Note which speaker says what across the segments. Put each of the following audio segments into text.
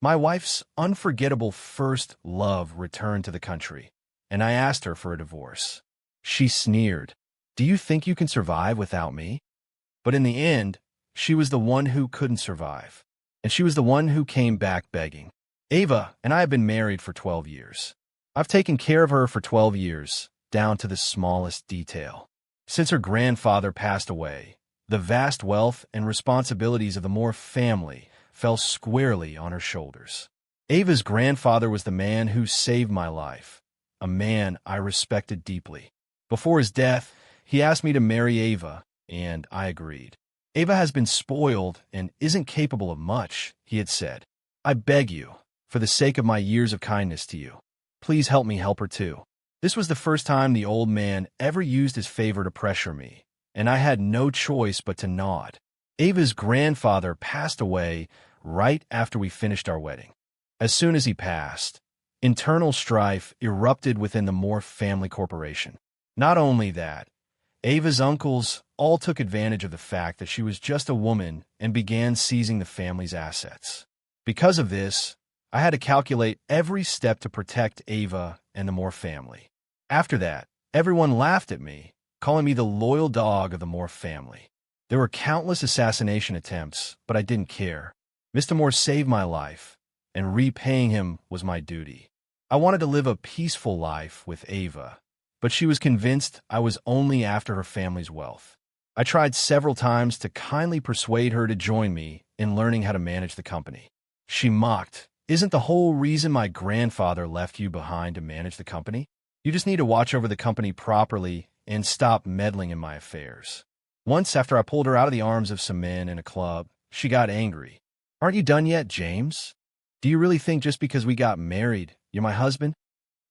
Speaker 1: My wife's unforgettable first love returned to the country, and I asked her for a divorce. She sneered. Do you think you can survive without me? But in the end, she was the one who couldn't survive, and she was the one who came back begging. Ava and I have been married for 12 years. I've taken care of her for 12 years, down to the smallest detail. Since her grandfather passed away, the vast wealth and responsibilities of the Moore family fell squarely on her shoulders. Ava's grandfather was the man who saved my life, a man I respected deeply. Before his death, he asked me to marry Ava, and I agreed. Ava has been spoiled and isn't capable of much, he had said. I beg you, for the sake of my years of kindness to you, please help me help her too. This was the first time the old man ever used his favor to pressure me, and I had no choice but to nod. Ava's grandfather passed away right after we finished our wedding. As soon as he passed, internal strife erupted within the Moore family corporation. Not only that, Ava's uncles all took advantage of the fact that she was just a woman and began seizing the family's assets. Because of this, I had to calculate every step to protect Ava and the Moore family. After that, everyone laughed at me, calling me the loyal dog of the Moore family. There were countless assassination attempts, but I didn't care. Mr. Moore saved my life, and repaying him was my duty. I wanted to live a peaceful life with Ava, but she was convinced I was only after her family's wealth. I tried several times to kindly persuade her to join me in learning how to manage the company. She mocked, "Isn't the whole reason my grandfather left you behind to manage the company? You just need to watch over the company properly and stop meddling in my affairs." Once, after I pulled her out of the arms of some men in a club, she got angry. "Aren't you done yet, James? Do you really think just because we got married, you're my husband?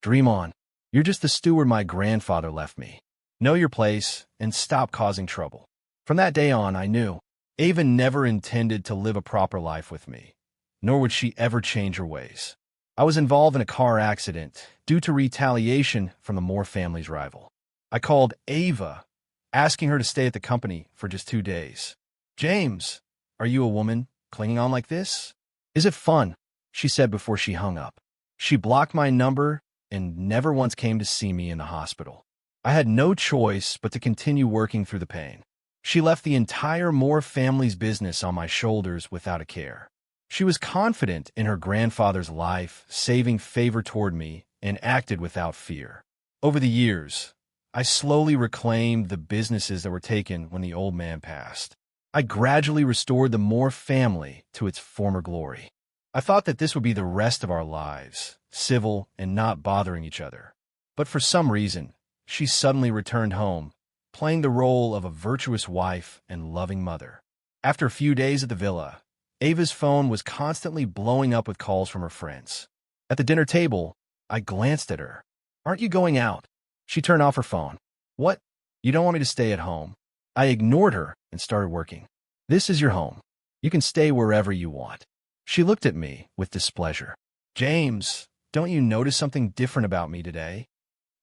Speaker 1: Dream on. You're just the steward my grandfather left me. Know your place and stop causing trouble." From that day on, I knew Ava never intended to live a proper life with me, nor would she ever change her ways. I was involved in a car accident due to retaliation from the Moore family's rival. I called Ava, asking her to stay at the company for just 2 days. "James, are you a woman clinging on like this? Is it fun?" she said before she hung up. She blocked my number and never once came to see me in the hospital. I had no choice but to continue working through the pain. She left the entire Moore family's business on my shoulders without a care. She was confident in her grandfather's life, saving favor toward me, and acted without fear. Over the years, I slowly reclaimed the businesses that were taken when the old man passed. I gradually restored the Moore family to its former glory. I thought that this would be the rest of our lives, civil and not bothering each other. But for some reason, she suddenly returned home, playing the role of a virtuous wife and loving mother. After a few days at the villa, Ava's phone was constantly blowing up with calls from her friends. At the dinner table, I glanced at her. "Aren't you going out?" She turned off her phone. "What? You don't want me to stay at home?" I ignored her and started working. "This is your home. You can stay wherever you want." She looked at me with displeasure. "James, don't you notice something different about me today?"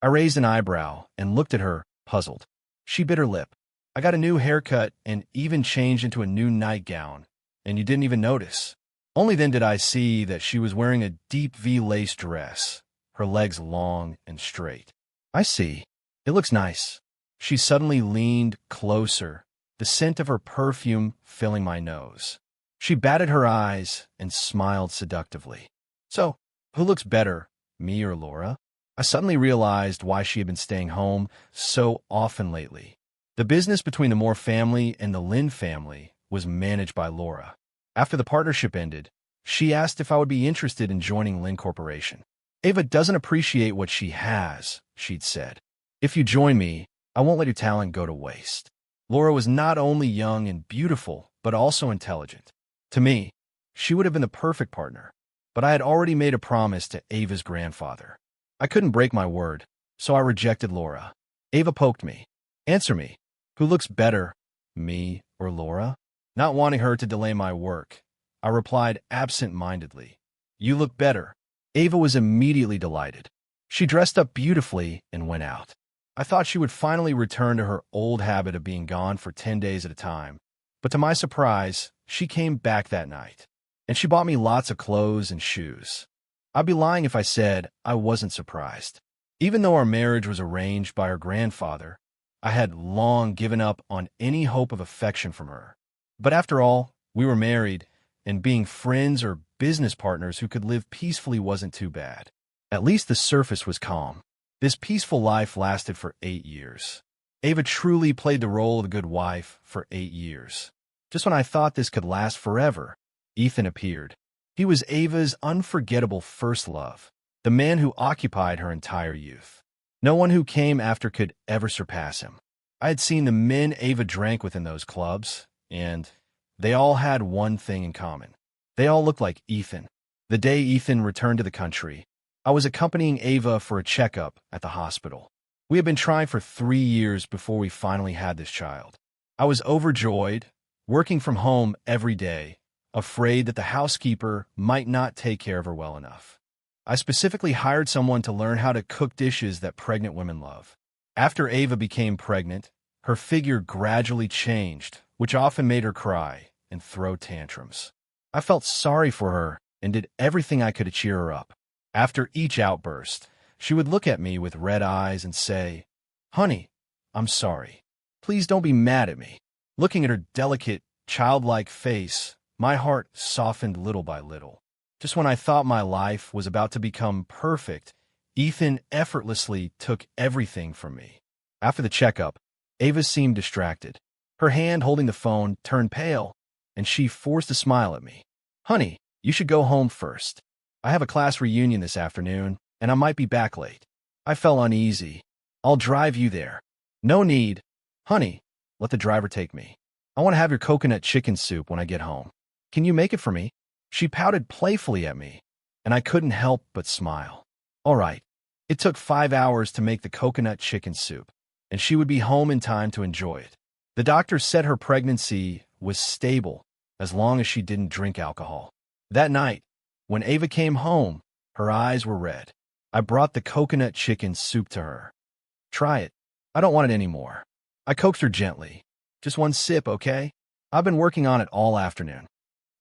Speaker 1: I raised an eyebrow and looked at her, puzzled. She bit her lip. "I got a new haircut and even changed into a new nightgown, and you didn't even notice." Only then did I see that she was wearing a deep V-lace dress, her legs long and straight. "I see. It looks nice." She suddenly leaned closer, the scent of her perfume filling my nose. She batted her eyes and smiled seductively. "So, who looks better, me or Laura?" I suddenly realized why she had been staying home so often lately. The business between the Moore family and the Lynn family was managed by Laura. After the partnership ended, she asked if I would be interested in joining Lynn Corporation. "Ava doesn't appreciate what she has," she'd said. "If you join me, I won't let your talent go to waste." Laura was not only young and beautiful, but also intelligent. To me, she would have been the perfect partner, but I had already made a promise to Ava's grandfather. I couldn't break my word, so I rejected Laura. Ava poked me. "Answer me. Who looks better, me or Laura?" Not wanting her to delay my work, I replied absent-mindedly, "You look better." Ava was immediately delighted. She dressed up beautifully and went out. I thought she would finally return to her old habit of being gone for 10 days at a time, but to my surprise, she came back that night. and she bought me lots of clothes and shoes. I'd be lying if I said I wasn't surprised. Even though our marriage was arranged by her grandfather, I had long given up on any hope of affection from her. But after all, we were married, and being friends or business partners who could live peacefully wasn't too bad. At least the surface was calm. This peaceful life lasted for 8 years. Ava truly played the role of the good wife for 8 years. Just when I thought this could last forever, Ethan appeared. He was Ava's unforgettable first love, the man who occupied her entire youth. No one who came after could ever surpass him. I had seen the men Ava drank with in those clubs, and they all had one thing in common. They all looked like Ethan. The day Ethan returned to the country, I was accompanying Ava for a checkup at the hospital. We had been trying for 3 years before we finally had this child. I was overjoyed, working from home every day, afraid that the housekeeper might not take care of her well enough. I specifically hired someone to learn how to cook dishes that pregnant women love. After Ava became pregnant, her figure gradually changed, which often made her cry and throw tantrums. I felt sorry for her and did everything I could to cheer her up. After each outburst, she would look at me with red eyes and say, "Honey, I'm sorry. Please don't be mad at me." Looking at her delicate, childlike face, my heart softened little by little. Just when I thought my life was about to become perfect, Ethan effortlessly took everything from me. After the checkup, Ava seemed distracted. Her hand holding the phone turned pale, and she forced a smile at me. "Honey, you should go home first. I have a class reunion this afternoon, and I might be back late." I felt uneasy. "I'll drive you there." "No need. Honey, let the driver take me. I want to have your coconut chicken soup when I get home. Can you make it for me?" She pouted playfully at me, and I couldn't help but smile. All right. It took 5 hours to make the coconut chicken soup, and she would be home in time to enjoy it. The doctor said her pregnancy was stable as long as she didn't drink alcohol. That night, when Ava came home, her eyes were red. I brought the coconut chicken soup to her. "Try it. I don't want it anymore." I coaxed her gently. "Just one sip, okay? I've been working on it all afternoon."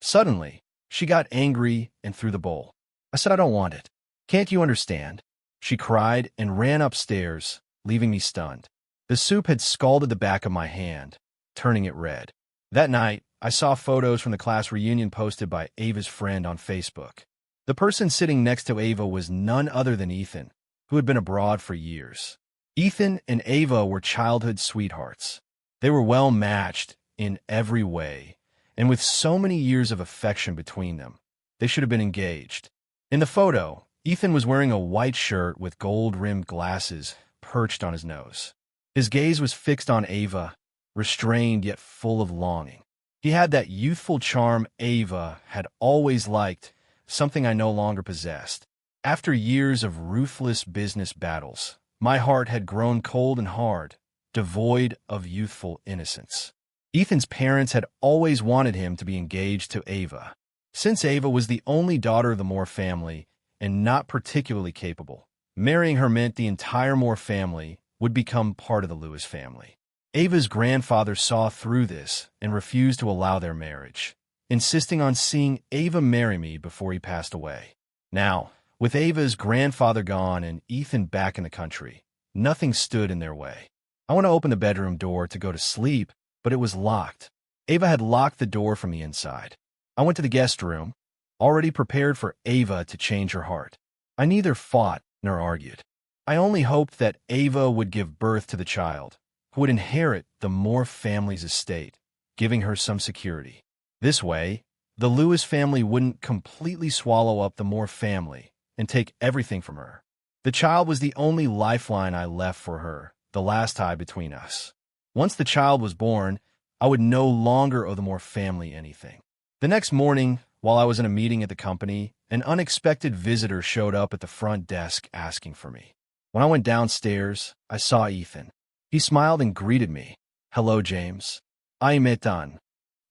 Speaker 1: Suddenly, she got angry and threw the bowl. I said, "I don't want it. Can't you understand?" She cried and ran upstairs, leaving me stunned. The soup had scalded the back of my hand, turning it red. That night, I saw photos from the class reunion posted by Ava's friend on Facebook. The person sitting next to Ava was none other than Ethan, who had been abroad for years. Ethan and Ava were childhood sweethearts. They were well matched in every way, and with so many years of affection between them, they should have been engaged. In the photo, Ethan was wearing a white shirt with gold-rimmed glasses perched on his nose. His gaze was fixed on Ava, restrained yet full of longing. He had that youthful charm Ava had always liked, something I no longer possessed. After years of ruthless business battles, my heart had grown cold and hard, devoid of youthful innocence. Ethan's parents had always wanted him to be engaged to Ava. Since Ava was the only daughter of the Moore family and not particularly capable, marrying her meant the entire Moore family would become part of the Lewis family. Ava's grandfather saw through this and refused to allow their marriage, insisting on seeing Ava marry me before he passed away. Now, with Ava's grandfather gone and Ethan back in the country, nothing stood in their way. I went to open the bedroom door to go to sleep, but it was locked. Ava had locked the door from the inside. I went to the guest room, already prepared for Ava to change her heart. I neither fought nor argued. I only hoped that Ava would give birth to the child, who would inherit the Moore family's estate, giving her some security. This way, the Lewis family wouldn't completely swallow up the Moore family and take everything from her. The child was the only lifeline I left for her, the last tie between us. Once the child was born, I would no longer owe the Moore family anything. The next morning, while I was in a meeting at the company, an unexpected visitor showed up at the front desk asking for me. When I went downstairs, I saw Ethan. He smiled and greeted me. "Hello, James. I am Ethan."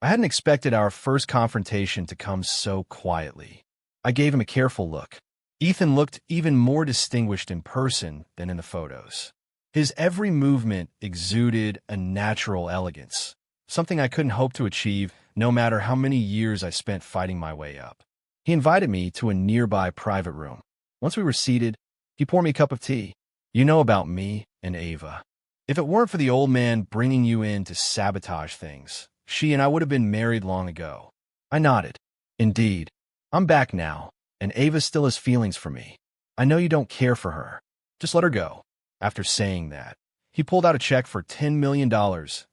Speaker 1: I hadn't expected our first confrontation to come so quietly. I gave him a careful look. Ethan looked even more distinguished in person than in the photos. His every movement exuded a natural elegance, something I couldn't hope to achieve no matter how many years I spent fighting my way up. He invited me to a nearby private room. Once we were seated, he poured me a cup of tea. You know about me and Ava. If it weren't for the old man bringing you in to sabotage things, she and I would have been married long ago. I nodded. Indeed. I'm back now, and Ava still has feelings for me. I know you don't care for her. Just let her go. After saying that, he pulled out a check for $10 million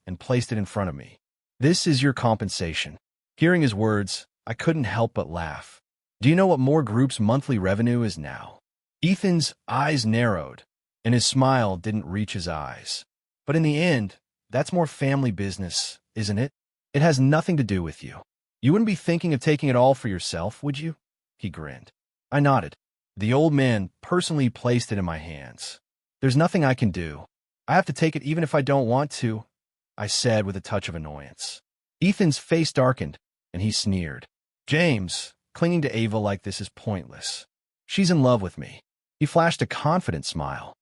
Speaker 1: and placed it in front of me. This is your compensation. Hearing his words, I couldn't help but laugh. Do you know what More Group's monthly revenue is now? Ethan's eyes narrowed, and his smile didn't reach his eyes. But in the end, that's more family business, isn't it? It has nothing to do with you. You wouldn't be thinking of taking it all for yourself, would you? He grinned. I nodded. The old man personally placed it in my hands. There's nothing I can do. I have to take it even if I don't want to, I said with a touch of annoyance. Ethan's face darkened, and he sneered. James, clinging to Ava like this is pointless. She's in love with me. He flashed a confident smile.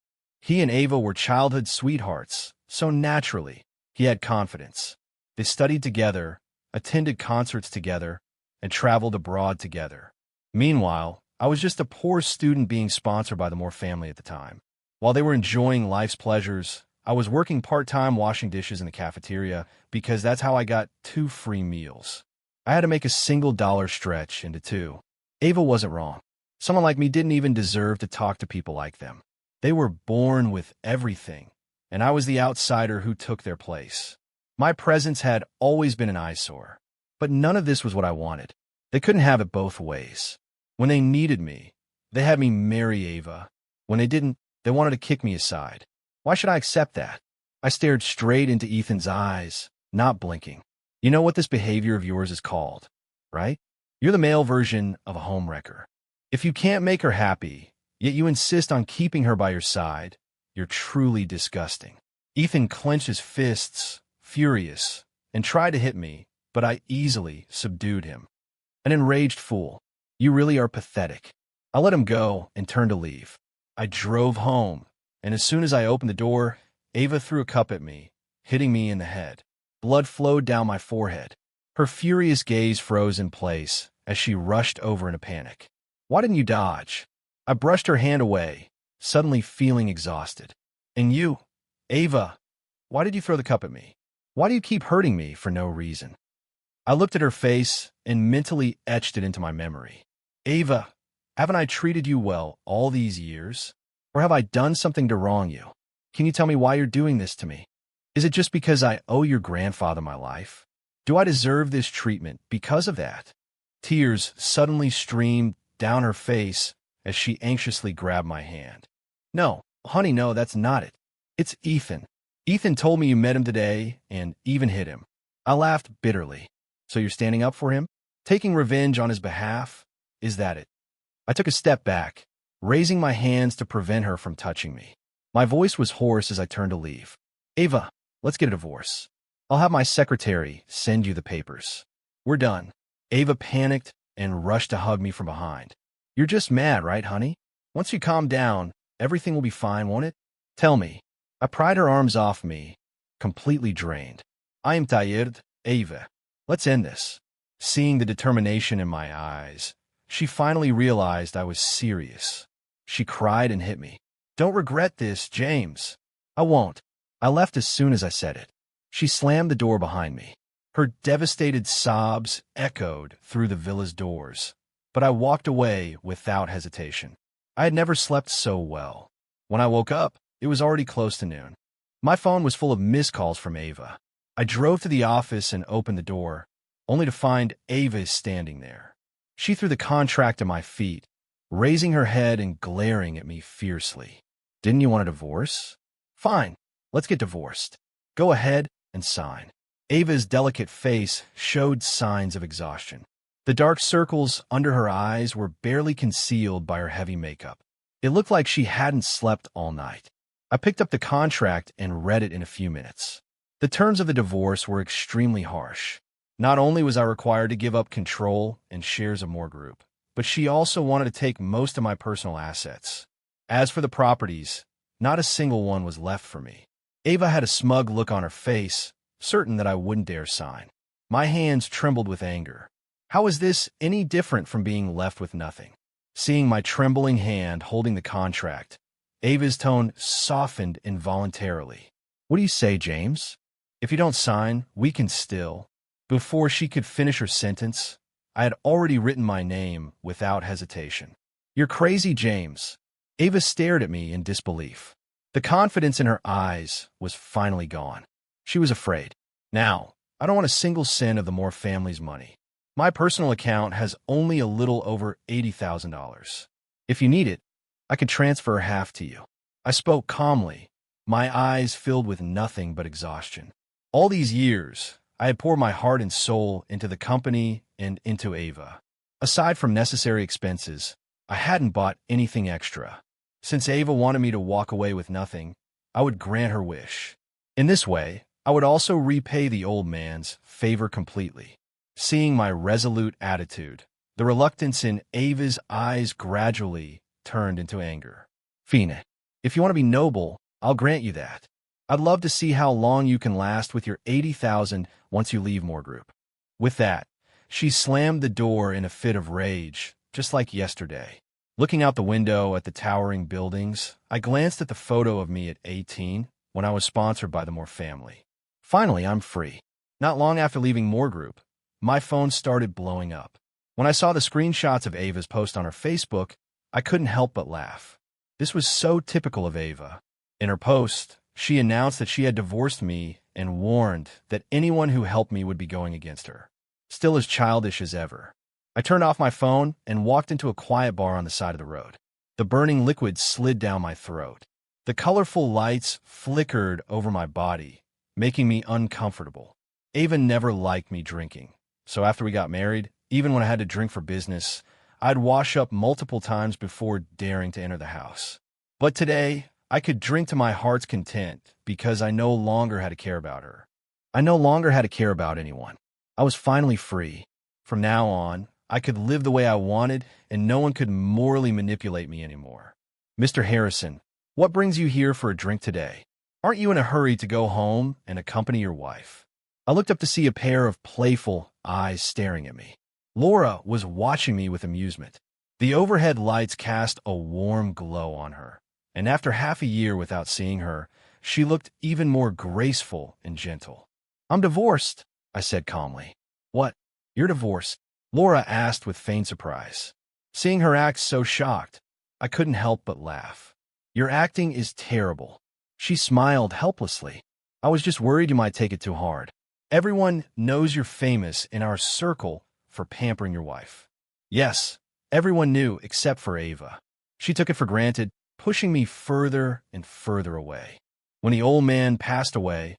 Speaker 1: He and Ava were childhood sweethearts, so naturally, he had confidence. They studied together, attended concerts together, and traveled abroad together. Meanwhile, I was just a poor student being sponsored by the Moore family at the time. While they were enjoying life's pleasures, I was working part-time washing dishes in the cafeteria because that's how I got 2 free meals. I had to make a single dollar stretch into 2. Ava wasn't wrong. Someone like me didn't even deserve to talk to people like them. They were born with everything, and I was the outsider who took their place. My presence had always been an eyesore, but none of this was what I wanted. They couldn't have it both ways. When they needed me, they had me marry Ava. When they didn't, they wanted to kick me aside. Why should I accept that? I stared straight into Ethan's eyes, not blinking. You know what this behavior of yours is called, right? You're the male version of a homewrecker. If you can't make her happy, yet you insist on keeping her by your side, you're truly disgusting. Ethan clenched his fists, furious, and tried to hit me, but I easily subdued him. An enraged fool. You really are pathetic. I let him go and turned to leave. I drove home, and as soon as I opened the door, Ava threw a cup at me, hitting me in the head. Blood flowed down my forehead. Her furious gaze froze in place as she rushed over in a panic. Why didn't you dodge? I brushed her hand away, suddenly feeling exhausted. And you, Ava, why did you throw the cup at me? Why do you keep hurting me for no reason? I looked at her face and mentally etched it into my memory. Ava, haven't I treated you well all these years? Or have I done something to wrong you? Can you tell me why you're doing this to me? Is it just because I owe your grandfather my life? Do I deserve this treatment because of that? Tears suddenly streamed down her face as she anxiously grabbed my hand. No, honey, no, that's not it. It's Ethan. Ethan told me you met him today and even hit him. I laughed bitterly. So you're standing up for him? Taking revenge on his behalf? Is that it? I took a step back, raising my hands to prevent her from touching me. My voice was hoarse as I turned to leave. Ava, let's get a divorce. I'll have my secretary send you the papers. We're done. Ava panicked and rushed to hug me from behind. You're just mad, right, honey? Once you calm down, everything will be fine, won't it? Tell me. I pried her arms off me, completely drained. I am tired, Ava. Let's end this. Seeing the determination in my eyes, she finally realized I was serious. She cried and hit me. Don't regret this, James. I won't. I left as soon as I said it. She slammed the door behind me. Her devastated sobs echoed through the villa's doors, but I walked away without hesitation. I had never slept so well. When I woke up, it was already close to noon. My phone was full of missed calls from Ava. I drove to the office and opened the door, only to find Ava standing there. She threw the contract at my feet, raising her head and glaring at me fiercely. Didn't you want a divorce? Fine, let's get divorced. Go ahead and sign. Ava's delicate face showed signs of exhaustion. The dark circles under her eyes were barely concealed by her heavy makeup. It looked like she hadn't slept all night. I picked up the contract and read it in a few minutes. The terms of the divorce were extremely harsh. Not only was I required to give up control and shares of Moore Group, but she also wanted to take most of my personal assets. As for the properties, not a single one was left for me. Ava had a smug look on her face, certain that I wouldn't dare sign. My hands trembled with anger. How was this any different from being left with nothing? Seeing my trembling hand holding the contract, Ava's tone softened involuntarily. What do you say, James? If you don't sign, we can still. Before she could finish her sentence, I had already written my name without hesitation. You're crazy, James. Ava stared at me in disbelief. The confidence in her eyes was finally gone. She was afraid. Now, I don't want a single cent of the Moore family's money. My personal account has only a little over $80,000. If you need it, I can transfer half to you. I spoke calmly, my eyes filled with nothing but exhaustion. All these years, I had poured my heart and soul into the company and into Ava. Aside from necessary expenses, I hadn't bought anything extra. Since Ava wanted me to walk away with nothing, I would grant her wish. In this way, I would also repay the old man's favor completely. Seeing my resolute attitude, the reluctance in Ava's eyes gradually turned into anger. Fina, if you want to be noble, I'll grant you that. I'd love to see how long you can last with your 80,000 once you leave Moore Group. With that, she slammed the door in a fit of rage, just like yesterday. Looking out the window at the towering buildings, I glanced at the photo of me at 18 when I was sponsored by the Moore family. Finally, I'm free. Not long after leaving Moore Group, my phone started blowing up. When I saw the screenshots of Ava's post on her Facebook, I couldn't help but laugh. This was so typical of Ava. In her post, she announced that she had divorced me and warned that anyone who helped me would be going against her. Still as childish as ever. I turned off my phone and walked into a quiet bar on the side of the road. The burning liquid slid down my throat. The colorful lights flickered over my body, making me uncomfortable. Ava never liked me drinking, so after we got married, even when I had to drink for business, I'd wash up multiple times before daring to enter the house. But today, I could drink to my heart's content because I no longer had to care about her. I no longer had to care about anyone. I was finally free. From now on, I could live the way I wanted, and no one could morally manipulate me anymore. Mr. Harrison, what brings you here for a drink today? Aren't you in a hurry to go home and accompany your wife? I looked up to see a pair of playful eyes staring at me. Laura was watching me with amusement. The overhead lights cast a warm glow on her, and after half a year without seeing her, she looked even more graceful and gentle. I'm divorced, I said calmly. What? You're divorced? Laura asked with feigned surprise. Seeing her act so shocked, I couldn't help but laugh. Your acting is terrible. She smiled helplessly. I was just worried you might take it too hard. Everyone knows you're famous in our circle for pampering your wife. Yes, everyone knew except for Ava. She took it for granted, pushing me further and further away. When the old man passed away,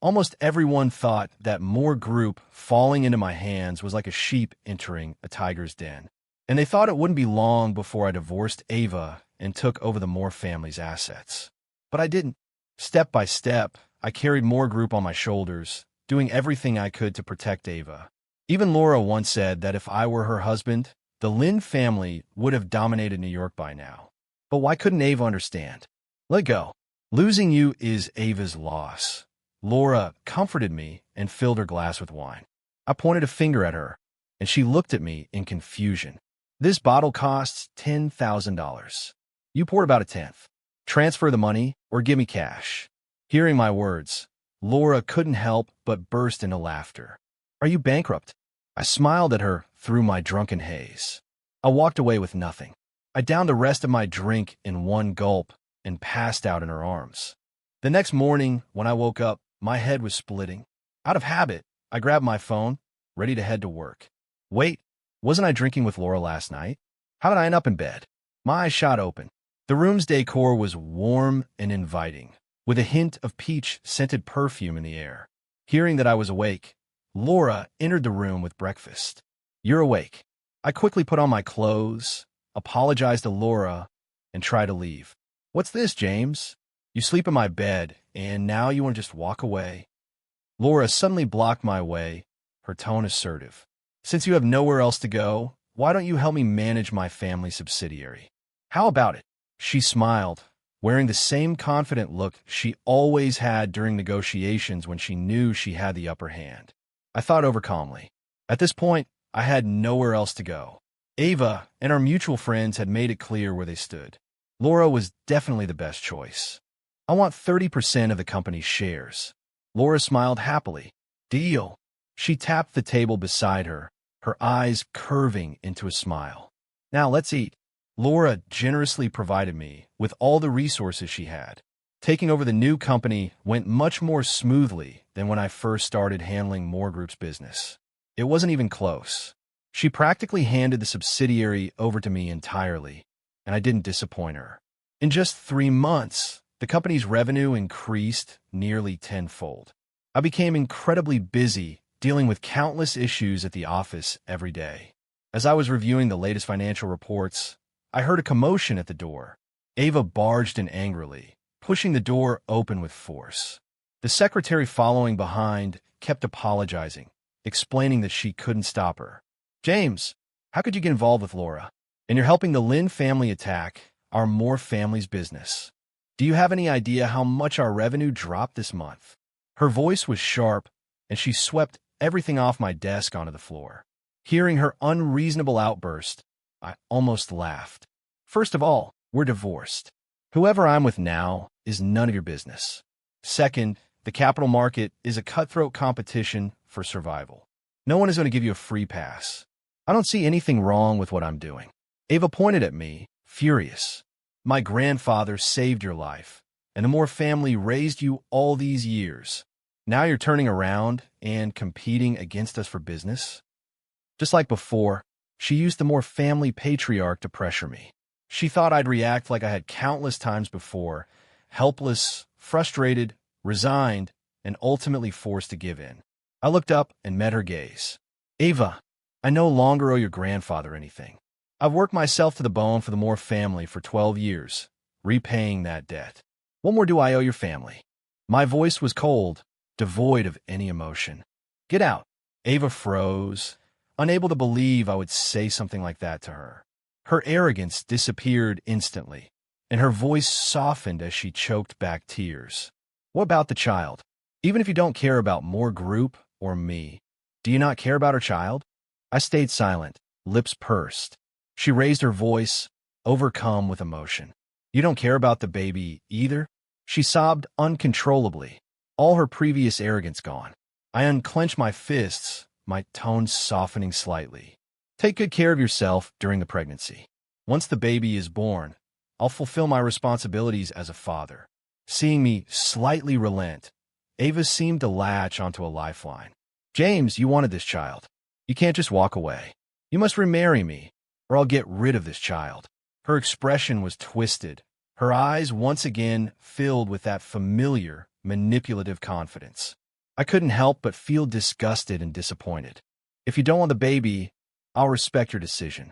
Speaker 1: almost everyone thought that Moore Group falling into my hands was like a sheep entering a tiger's den. And they thought it wouldn't be long before I divorced Ava and took over the Moore family's assets. But I didn't. Step by step, I carried Moore Group on my shoulders, doing everything I could to protect Ava. Even Laura once said that if I were her husband, the Lynn family would have dominated New York by now. But why couldn't Ava understand? Let go. Losing you is Ava's loss. Laura comforted me and filled her glass with wine. I pointed a finger at her, and she looked at me in confusion. This bottle costs $10,000. You poured about a tenth. Transfer the money or give me cash. Hearing my words, Laura couldn't help but burst into laughter. Are you bankrupt? I smiled at her through my drunken haze. I walked away with nothing. I downed the rest of my drink in one gulp and passed out in her arms. The next morning, when I woke up, my head was splitting. Out of habit, I grabbed my phone, ready to head to work. Wait, wasn't I drinking with Laura last night? How did I end up in bed? My eyes shot open. The room's decor was warm and inviting, with a hint of peach-scented perfume in the air. Hearing that I was awake, Laura entered the room with breakfast. You're awake. I quickly put on my clothes, apologized to Laura, and tried to leave. What's this, James? You sleep in my bed, and now you want to just walk away? Laura suddenly blocked my way, her tone assertive. Since you have nowhere else to go, why don't you help me manage my family subsidiary? How about it? She smiled, wearing the same confident look she always had during negotiations when she knew she had the upper hand. I thought over calmly. At this point, I had nowhere else to go. Ava and our mutual friends had made it clear where they stood. Laura was definitely the best choice. I want 30% of the company's shares. Laura smiled happily. Deal. She tapped the table beside her, her eyes curving into a smile. Now let's eat. Laura generously provided me with all the resources she had. Taking over the new company went much more smoothly than when I first started handling Moore Group's business. It wasn't even close. She practically handed the subsidiary over to me entirely, and I didn't disappoint her. In just 3 months, the company's revenue increased nearly tenfold. I became incredibly busy dealing with countless issues at the office every day. As I was reviewing the latest financial reports, I heard a commotion at the door. Ava barged in angrily, pushing the door open with force. The secretary following behind kept apologizing, explaining that she couldn't stop her. James, how could you get involved with Laura? And you're helping the Lynn family attack our Moore family's business. Do you have any idea how much our revenue dropped this month? Her voice was sharp, and she swept everything off my desk onto the floor. Hearing her unreasonable outburst, I almost laughed. First of all, we're divorced. Whoever I'm with now is none of your business. Second, the capital market is a cutthroat competition for survival. No one is going to give you a free pass. I don't see anything wrong with what I'm doing. Ava pointed at me, furious. My grandfather saved your life, and the Moore family raised you all these years. Now you're turning around and competing against us for business? Just like before, she used the Moore family patriarch to pressure me. She thought I'd react like I had countless times before, helpless, frustrated, resigned, and ultimately forced to give in. I looked up and met her gaze. Ava, I no longer owe your grandfather anything. I've worked myself to the bone for the Moore family for 12 years, repaying that debt. What more do I owe your family? My voice was cold, devoid of any emotion. Get out. Ava froze, unable to believe I would say something like that to her. Her arrogance disappeared instantly, and her voice softened as she choked back tears. What about the child? Even if you don't care about Moore Group or me, do you not care about her child? I stayed silent, lips pursed. She raised her voice, overcome with emotion. You don't care about the baby either? She sobbed uncontrollably, all her previous arrogance gone. I unclenched my fists, my tone softening slightly. Take good care of yourself during the pregnancy. Once the baby is born, I'll fulfill my responsibilities as a father. Seeing me slightly relent, Ava seemed to latch onto a lifeline. James, you wanted this child. You can't just walk away. You must remarry me, or I'll get rid of this child. Her expression was twisted, her eyes once again filled with that familiar, manipulative confidence. I couldn't help but feel disgusted and disappointed. If you don't want the baby, I'll respect your decision.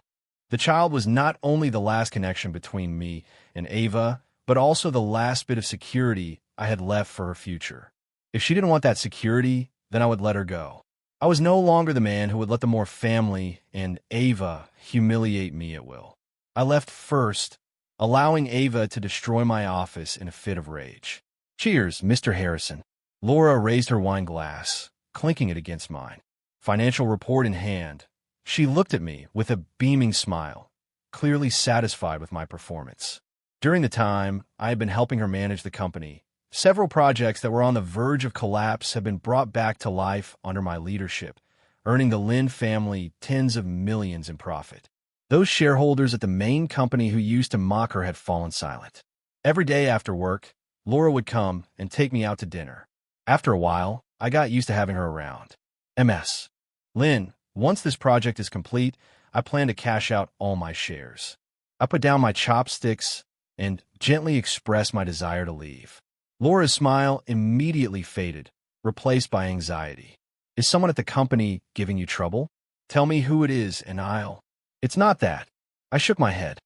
Speaker 1: The child was not only the last connection between me and Ava, but also the last bit of security I had left for her future. If she didn't want that security, then I would let her go. I was no longer the man who would let the Moore family and Ava humiliate me at will. I left first, allowing Ava to destroy my office in a fit of rage. Cheers, Mr. Harrison. Laura raised her wine glass, clinking it against mine. Financial report in hand, she looked at me with a beaming smile, clearly satisfied with my performance. During the time I had been helping her manage the company, several projects that were on the verge of collapse have been brought back to life under my leadership, earning the Lynn family tens of millions in profit. Those shareholders at the main company who used to mock her had fallen silent. Every day after work, Laura would come and take me out to dinner. After a while, I got used to having her around. MS. Lynn, once this project is complete, I plan to cash out all my shares. I put down my chopsticks and gently expressed my desire to leave. Laura's smile immediately faded, replaced by anxiety. Is someone at the company giving you trouble? Tell me who it is and I'll... It's not that. I shook my head.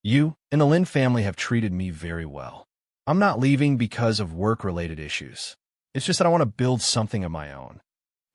Speaker 1: You and the Lynn family have treated me very well. I'm not leaving because of work-related issues. It's just that I want to build something of my own.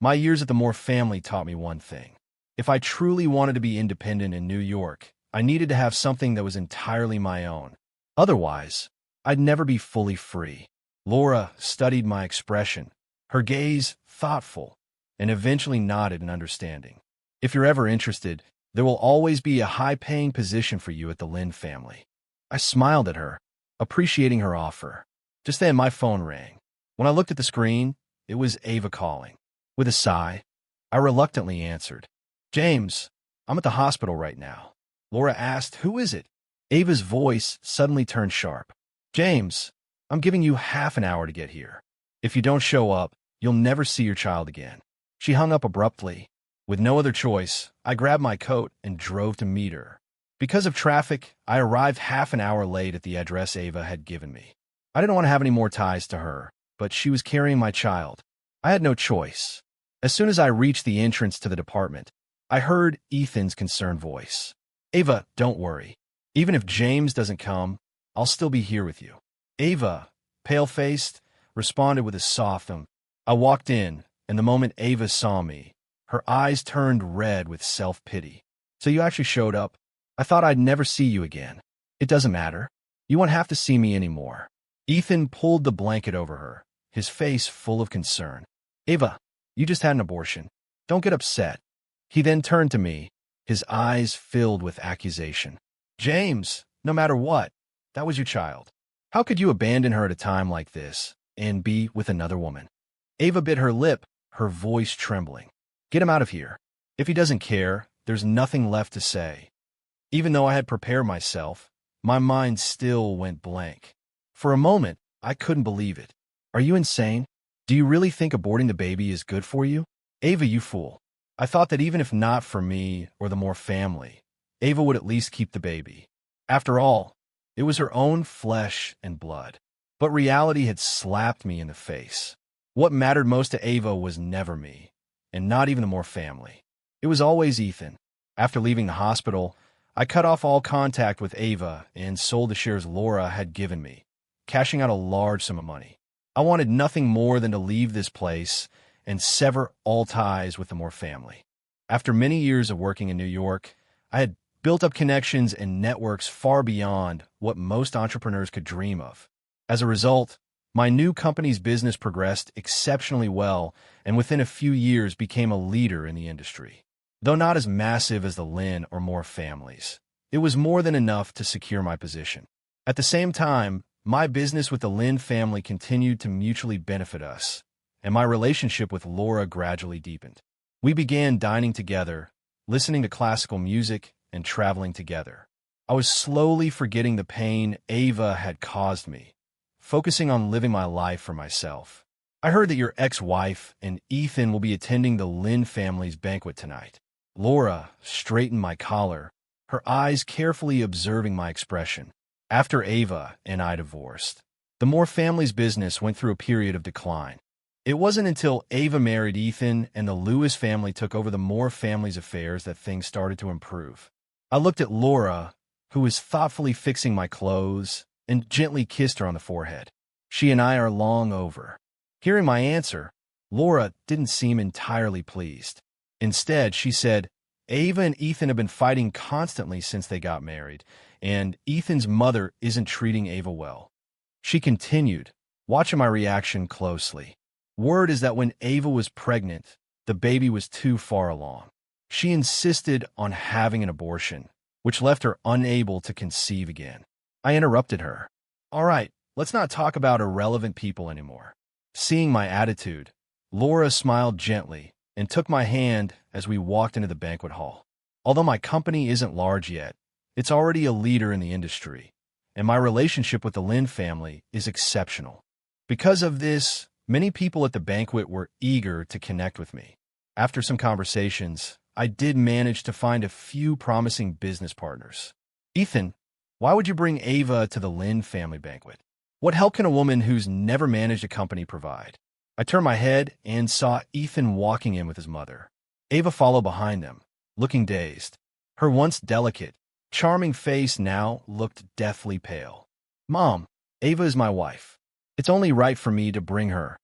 Speaker 1: My years at the Moore family taught me one thing. If I truly wanted to be independent in New York, I needed to have something that was entirely my own. Otherwise, I'd never be fully free. Laura studied my expression, her gaze thoughtful, and eventually nodded in understanding. If you're ever interested, there will always be a high-paying position for you at the Lin family. I smiled at her, appreciating her offer. Just then my phone rang. When I looked at the screen, it was Ava calling. With a sigh, I reluctantly answered. James, I'm at the hospital right now. Laura asked, who is it? Ava's voice suddenly turned sharp. James, I'm giving you half an hour to get here. If you don't show up, you'll never see your child again. She hung up abruptly. With no other choice, I grabbed my coat and drove to meet her. Because of traffic, I arrived half an hour late at the address Ava had given me. I didn't want to have any more ties to her, but she was carrying my child. I had no choice. As soon as I reached the entrance to the department, I heard Ethan's concerned voice. Ava, don't worry. Even if James doesn't come, I'll still be here with you. Ava, pale-faced, responded with a soft I walked in, and the moment Ava saw me, her eyes turned red with self-pity. So you actually showed up? I thought I'd never see you again. It doesn't matter. You won't have to see me anymore. Ethan pulled the blanket over her, his face full of concern. Ava, you just had an abortion. Don't get upset. He then turned to me, his eyes filled with accusation. James, no matter what, that was your child. How could you abandon her at a time like this and be with another woman? Ava bit her lip, her voice trembling. Get him out of here. If he doesn't care, there's nothing left to say. Even though I had prepared myself, my mind still went blank. For a moment, I couldn't believe it. Are you insane? Do you really think aborting the baby is good for you? Ava, you fool. I thought that even if not for me or the Moore family, Ava would at least keep the baby. After all, it was her own flesh and blood. But reality had slapped me in the face. What mattered most to Ava was never me, and not even the Moore family. It was always Ethan. After leaving the hospital, I cut off all contact with Ava and sold the shares Laura had given me, cashing out a large sum of money. I wanted nothing more than to leave this place and sever all ties with the Moore family. After many years of working in New York, I had built up connections and networks far beyond what most entrepreneurs could dream of. As a result, my new company's business progressed exceptionally well and within a few years became a leader in the industry. Though not as massive as the Lin or Moore families, it was more than enough to secure my position. At the same time, my business with the Lin family continued to mutually benefit us, and my relationship with Laura gradually deepened. We began dining together, listening to classical music, and traveling together. I was slowly forgetting the pain Ava had caused me, focusing on living my life for myself. I heard that your ex-wife and Ethan will be attending the Lin family's banquet tonight. Laura straightened my collar, her eyes carefully observing my expression. After Ava and I divorced, the Moore family's business went through a period of decline. It wasn't until Ava married Ethan and the Lewis family took over the Moore family's affairs that things started to improve. I looked at Laura, who was thoughtfully fixing my clothes, and gently kissed her on the forehead. She and I are long over. Hearing my answer, Laura didn't seem entirely pleased. Instead, she said, Ava and Ethan have been fighting constantly since they got married, and Ethan's mother isn't treating Ava well. She continued, watching my reaction closely. Word is that when Ava was pregnant, the baby was too far along. She insisted on having an abortion, which left her unable to conceive again. I interrupted her. All right, let's not talk about irrelevant people anymore. Seeing my attitude, Laura smiled gently and took my hand as we walked into the banquet hall. Although my company isn't large yet, it's already a leader in the industry, and my relationship with the Lin family is exceptional. Because of this, many people at the banquet were eager to connect with me. After some conversations, I did manage to find a few promising business partners. Ethan, why would you bring Ava to the Lin family banquet? What help can a woman who's never managed a company provide? I turned my head and saw Ethan walking in with his mother. Ava followed behind them, looking dazed. Her once delicate, charming face now looked deathly pale. Mom, Ava is my wife. It's only right for me to bring her,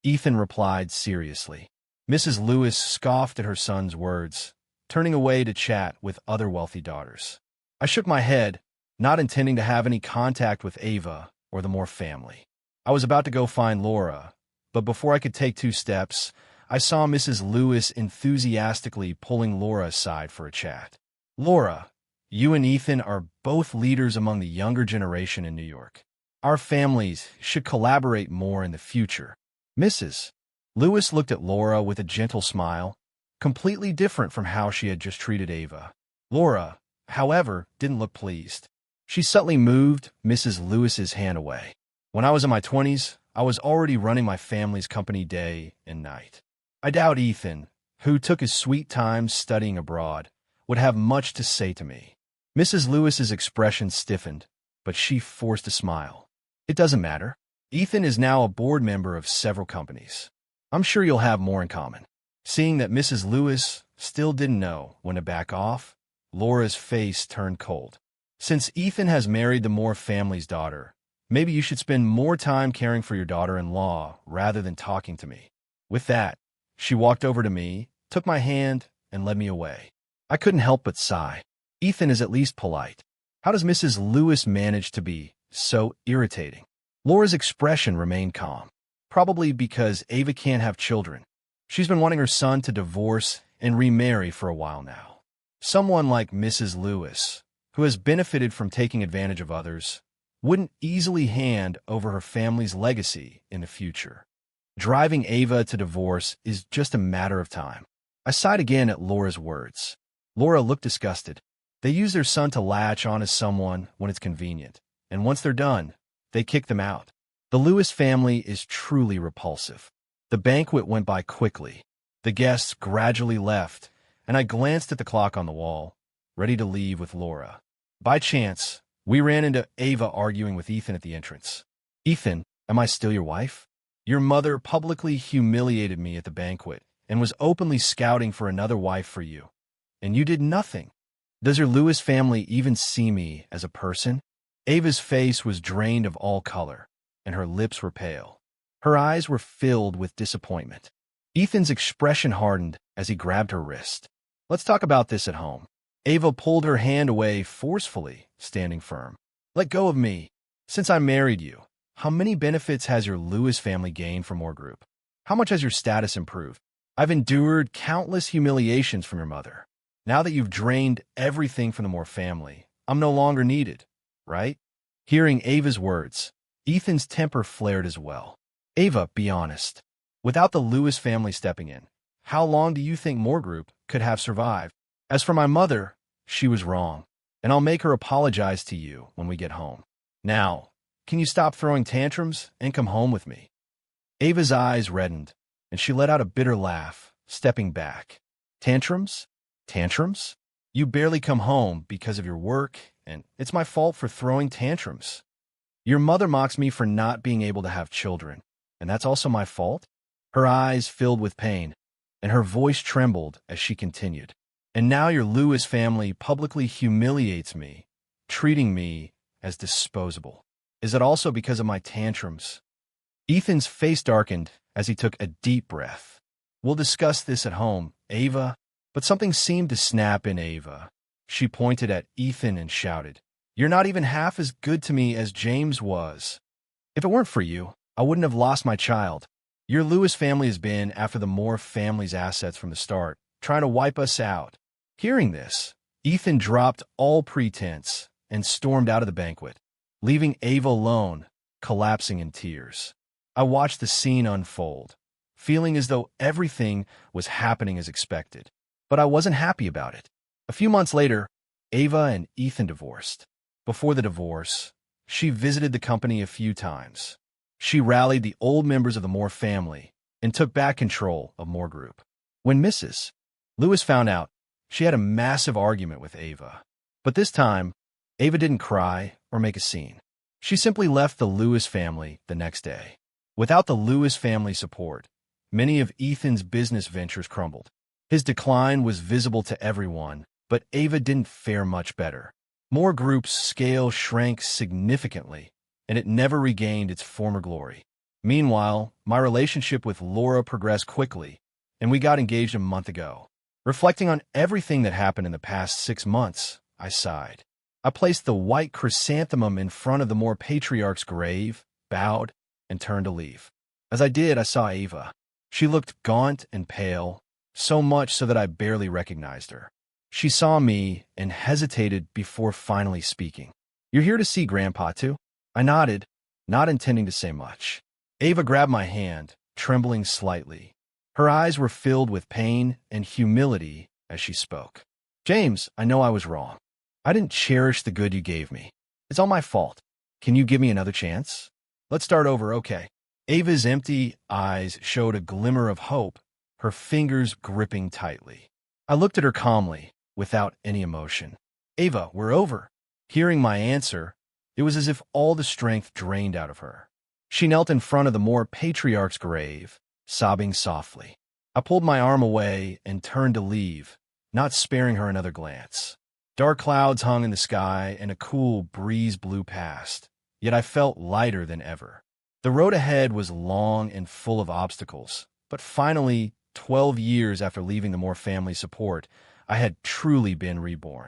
Speaker 1: Ethan replied seriously. Mrs. Lewis scoffed at her son's words, turning away to chat with other wealthy daughters. I shook my head, not intending to have any contact with Ava or the Moore family. I was about to go find Laura, but before I could take 2 steps, I saw Mrs. Lewis enthusiastically pulling Laura aside for a chat. "Laura, you and Ethan are both leaders among the younger generation in New York. Our families should collaborate more in the future." Mrs. Lewis looked at Laura with a gentle smile, completely different from how she had just treated Ava. Laura, however, didn't look pleased. She subtly moved Mrs. Lewis's hand away. "When I was in my 20s, I was already running my family's company day and night. I doubt Ethan, who took his sweet time studying abroad, would have much to say to me." Mrs. Lewis's expression stiffened, but she forced a smile. "It doesn't matter. Ethan is now a board member of several companies. I'm sure you'll have more in common." Seeing that Mrs. Lewis still didn't know when to back off, Laura's face turned cold. "Since Ethan has married the Moore family's daughter, maybe you should spend more time caring for your daughter-in-law rather than talking to me." With that, she walked over to me, took my hand, and led me away. I couldn't help but sigh. Ethan is at least polite. How does Mrs. Lewis manage to be so irritating? Laura's expression remained calm. Probably because Ava can't have children. She's been wanting her son to divorce and remarry for a while now. Someone like Mrs. Lewis, who has benefited from taking advantage of others, wouldn't easily hand over her family's legacy in the future. Driving Ava to divorce is just a matter of time. I sighed again at Laura's words. Laura looked disgusted. They use their son to latch on to someone when it's convenient, and once they're done, they kick them out. The Lewis family is truly repulsive. The banquet went by quickly. The guests gradually left, and I glanced at the clock on the wall, ready to leave with Laura. By chance, we ran into Ava arguing with Ethan at the entrance. "Ethan, am I still your wife? Your mother publicly humiliated me at the banquet and was openly scouting for another wife for you. And you did nothing. Does your Lewis family even see me as a person?" Ava's face was drained of all color, and her lips were pale. Her eyes were filled with disappointment. Ethan's expression hardened as he grabbed her wrist. "Let's talk about this at home." Ava pulled her hand away forcefully, standing firm. "Let go of me. Since I married you, how many benefits has your Lewis family gained from Moore Group? How much has your status improved? I've endured countless humiliations from your mother. Now that you've drained everything from the Moore family, I'm no longer needed, right?" Hearing Ava's words, Ethan's temper flared as well. "Ava, be honest. Without the Lewis family stepping in, how long do you think Moore Group could have survived? As for my mother, she was wrong, and I'll make her apologize to you when we get home. Now, can you stop throwing tantrums and come home with me?" Ava's eyes reddened, and she let out a bitter laugh, stepping back. "Tantrums? Tantrums? You barely come home because of your work, and it's my fault for throwing tantrums. Your mother mocks me for not being able to have children, and that's also my fault?" Her eyes filled with pain, and her voice trembled as she continued. "And now your Lewis family publicly humiliates me, treating me as disposable. Is it also because of my tantrums?" Ethan's face darkened as he took a deep breath. "We'll discuss this at home, Ava." But something seemed to snap in Ava. She pointed at Ethan and shouted, "You're not even half as good to me as James was. If it weren't for you, I wouldn't have lost my child. Your Lewis family has been after the Moore family's assets from the start, trying to wipe us out." Hearing this, Ethan dropped all pretense and stormed out of the banquet, leaving Ava alone, collapsing in tears. I watched the scene unfold, feeling as though everything was happening as expected. But I wasn't happy about it. A few months later, Ava and Ethan divorced. Before the divorce, she visited the company a few times. She rallied the old members of the Moore family and took back control of Moore Group. When Mrs. Lewis found out, she had a massive argument with Ava. But this time, Ava didn't cry or make a scene. She simply left the Lewis family the next day. Without the Lewis family support, many of Ethan's business ventures crumbled. His decline was visible to everyone, but Ava didn't fare much better. Moore Group's scale shrank significantly, and it never regained its former glory. Meanwhile, my relationship with Laura progressed quickly, and we got engaged a month ago. Reflecting on everything that happened in the past 6 months, I sighed. I placed the white chrysanthemum in front of the Moore patriarch's grave, bowed, and turned to leave. As I did, I saw Ava. She looked gaunt and pale, so much so that I barely recognized her. She saw me and hesitated before finally speaking. "You're here to see Grandpa, too?" I nodded, not intending to say much. Ava grabbed my hand, trembling slightly. Her eyes were filled with pain and humility as she spoke. "James, I know I was wrong. I didn't cherish the good you gave me. It's all my fault. Can you give me another chance? Let's start over, okay?" Ava's empty eyes showed a glimmer of hope, her fingers gripping tightly. I looked at her calmly, without any emotion. "Ava, we're over." Hearing my answer, it was as if all the strength drained out of her. She knelt in front of the Moore patriarch's grave, sobbing softly. I pulled my arm away and turned to leave, not sparing her another glance. Dark clouds hung in the sky and a cool breeze blew past, yet I felt lighter than ever. The road ahead was long and full of obstacles, but finally, 12 years after leaving the Moore family support, I had truly been reborn.